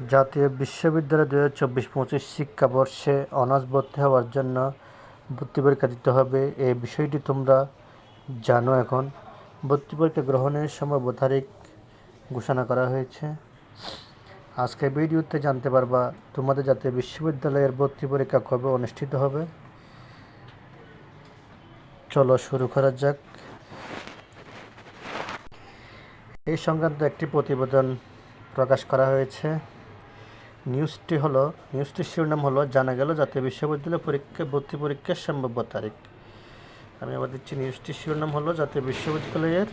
জাতীয় বিশ্ববিদ্যালয় 2024-25 শিক্ষাবর্ষে অনার্স ভর্তি হওয়ার জন্য ভর্তি পরীক্ষা দিতে হবে। এই বিষয়টি তোমরা জানো। এখন ভর্তি পরীক্ষা গ্রহণের সময় তারিখ ঘোষণা করা হয়েছে। আজকে ভিডিওতে জানতে পারবা তোমাদের জাতীয় বিশ্ববিদ্যালয়ের ভর্তি পরীক্ষা কবে অনুষ্ঠিত হবে। চলো শুরু করা যাক। এই সংক্রান্ত একটি প্রতিবেদন প্রকাশ করা হয়েছে। নিউজটির শিরোনাম হলো জানা গেল জাতীয় বিশ্ববিদ্যালয় ভর্তি পরীক্ষার সম্ভাব্য তারিখ। আমি আবার দিচ্ছি, নিউজটির শিরোনাম হলো জাতীয় বিশ্ববিদ্যালয়ের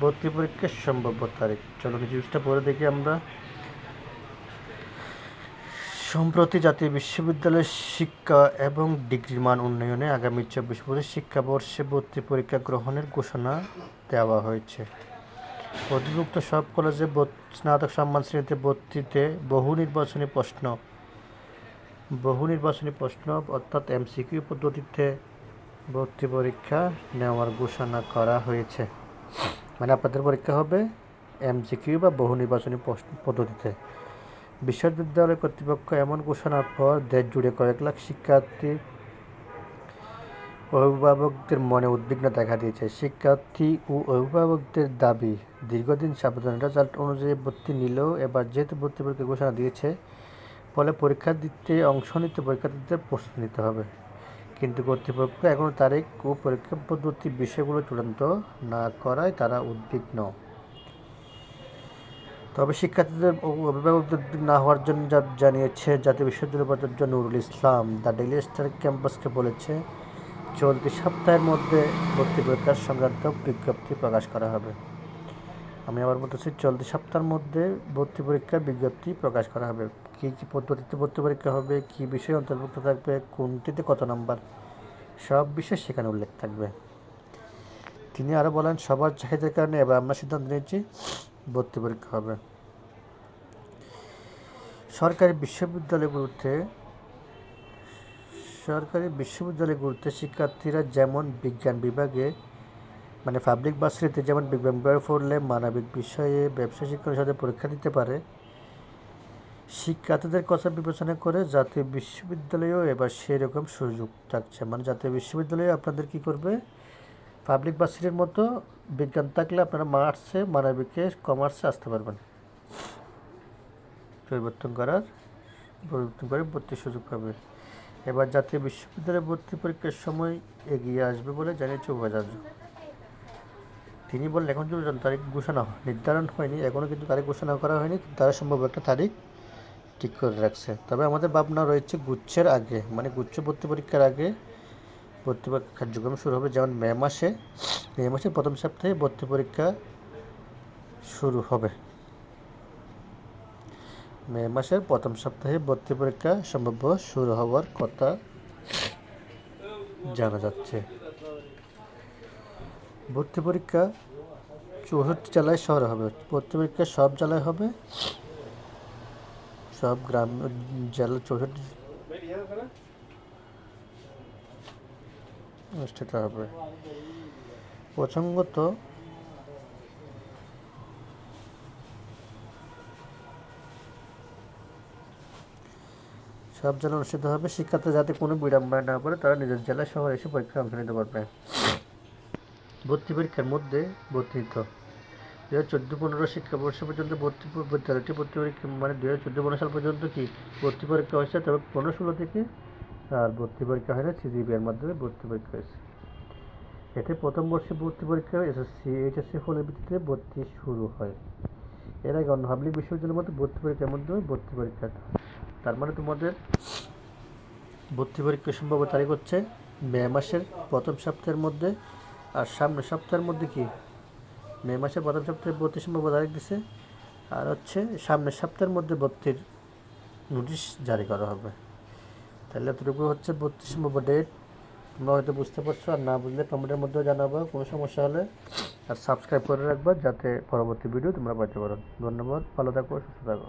ভর্তি পরীক্ষার সম্ভাব্য তারিখ। চলো নিউজটা পড়ে দেখি আমরা। সম্প্রতি জাতীয় বিশ্ববিদ্যালয়ের শিক্ষা এবং ডিগ্রির মান উন্নয়নে আগামী 24-25 শিক্ষাবর্ষে ভর্তি পরীক্ষা গ্রহণের ঘোষণা দেওয়া হয়েছে। অধিভুক্ত সব কলেজে স্নাতক সম্মান শ্রেণীতে ভর্তিতে বহু নির্বাচনী প্রশ্ন অর্থাৎ এমসিকিউ পদ্ধতিতে ভর্তি পরীক্ষা নেওয়ার ঘোষণা করা হয়েছে। মানে আপনাদের পরীক্ষা হবে এমসিকিউ বা বহু নির্বাচনী পদ্ধতিতে। বিশ্ববিদ্যালয় কর্তৃপক্ষ এমন ঘোষণার পর দেশ জুড়ে কয়েক লাখ শিক্ষার্থী অভিভাবকদের মনে উদ্বিগ্ন দেখা দিয়েছে। শিক্ষার্থী ও অভিভাবকদের দাবি, দীর্ঘদিন সাবধান রেজাল্ট অনুযায়ী ভর্তি নিলেও এবার যেহেতু ভর্তি পরীক্ষার ঘোষণা দিয়েছে, ফলে অংশ নিতে পরীক্ষার্থীদের প্রস্তুতি নিতে হবে। কিন্তু কর্তৃপক্ষ এখনও তারিখ ও পরীক্ষা পদ্ধতি বিষয়গুলো চূড়ান্ত না করায় তারা উদ্বিগ্ন। তবে শিক্ষার্থীদের ও অভিভাবকদের না হওয়ার জন্য জানিয়েছে জাতীয় বিশ্ববিদ্যালয় উপাচার্য Nurul Islam. The daily star ক্যাম্পাসকে বলেছে, চলতি সপ্তাহের মধ্যে ভর্তি পরীক্ষার সংক্রান্ত বিজ্ঞপ্তি প্রকাশ করা হবে। আমি আবার বলতেছি, চলতি সপ্তাহের মধ্যে ভর্তি পরীক্ষার বিজ্ঞপ্তি প্রকাশ করা হবে। কী কী পদ্ধতিতে ভর্তি পরীক্ষা হবে, কী বিষয় অন্তর্ভুক্ত থাকবে, কোনটিতে কত নাম্বার, সব বিষয় সেখানে উল্লেখ থাকবে। তিনি আরও বলেন, সবার চাহিদার কারণে এবার আমরা সিদ্ধান্ত নিয়েছি ভর্তি পরীক্ষা হবে। সরকারি বিশ্ববিদ্যালয়গুলোতে শিক্ষার্থীরা যেমন বিজ্ঞান বিভাগে মানে পাবলিক ভার্সিটিতে যেমন বিজ্ঞান বিভাগে পড়লে মানবিক বিষয়ে ব্যবসায় শিক্ষা অনুষদে পরীক্ষা দিতে পারে, শিক্ষার্থীদের কথা বিবেচনা করে জাতীয় বিশ্ববিদ্যালয়েও এবার সেই রকম সুযোগ থাকছে। মানে জাতীয় বিশ্ববিদ্যালয়ে আপনাদের কি করবে, পাবলিক ভার্সিটির মতো বিজ্ঞান থাকলে আপনারা মানবিকে কমার্সে আসতে পারবেন, পরিবর্তন করে ভর্তির সুযোগ পাবে। এবার জাতীয় বিশ্ববিদ্যালয়ে ভর্তি পরীক্ষার সময় এগিয়ে আসবে বলে জানিয়েছে উপাচার্য। তিনি বললেন, এখন পর্যন্ত তারিখ ঘোষণা নির্ধারণ হয়নি, এখনও কিন্তু তারিখ ঘোষণা করা হয়নি, তারা সম্ভব একটা তারিখ ঠিক করে রাখছে। তবে আমাদের ভাবনা রয়েছে গুচ্ছের আগে, মানে গুচ্ছ ভর্তি পরীক্ষার আগে ভর্তি পরীক্ষা কার্যক্রম শুরু হবে। যেমন মে মাসের প্রথম সপ্তাহে ভর্তি পরীক্ষা শুরু হবে। মে মাসের প্রথম সপ্তাহে ভর্তি পরীক্ষা সম্ভাব্য শুরু হওয়ার কথা জানা যাচ্ছে। ভর্তি পরীক্ষা 64 জেলায় শহরে হবে। ভর্তি পরীক্ষা সব জেলায় হবে, সব গ্রাম জেলা 64 অনুষ্ঠিত হবে। প্রসঙ্গত সব জেলায় অনুষ্ঠিত হবে। শিক্ষার্থী যাতে কোনো বিড়ম্বনা না করে তারা নিজের জেলায় শহরে এসে পরীক্ষায় অংশ নিতে পারবে। ভর্তি পরীক্ষার মধ্যে বর্ধিত 2014-15 শিক্ষাবর্ষ পর্যন্ত বিদ্যালয়টি ভর্তি পরীক্ষা মানে 2014-15 সাল পর্যন্ত ভর্তি পরীক্ষা হয়েছে। তবে 15-16 থেকে আর ভর্তি পরীক্ষা হয় না, সিজিপির মাধ্যমে ভর্তি পরীক্ষা হয়েছে। এতে প্রথম বর্ষে ভর্তি পরীক্ষা এইচএসসি ফলের ভিত্তিতে ভর্তি শুরু হয়। এর আগে অন্য পাবলিক বিশ্ববিদ্যালয়ের মধ্যে ভর্তি পরীক্ষার মাধ্যমে ভর্তি পরীক্ষা। তার মানে তোমাদের ভর্তি পরীক্ষার সম্ভাব্য তারিখ হচ্ছে মে মাসের প্রথম সপ্তাহের মধ্যে। আর সামনের সপ্তাহের মধ্যে মে মাসের প্রথম সপ্তাহে ভর্তির সম্ভাব্য তারিখ দিছে, আর সামনের সপ্তাহের মধ্যে ভর্তির নোটিশ জারি করা হবে। তাহলে এতটুকু হচ্ছে ভর্তির সম্ভাব্য ডেট। তোমরা হয়তো বুঝতে পারছো, আর না বুঝলে কমেন্টের মধ্যেও জানাবো কোনো সমস্যা হলে। আর সাবস্ক্রাইব করে রাখবা যাতে পরবর্তী ভিডিও তোমরা পাইতে পারো। ধন্যবাদ, ভালো থাকো, সুস্থ থাকো।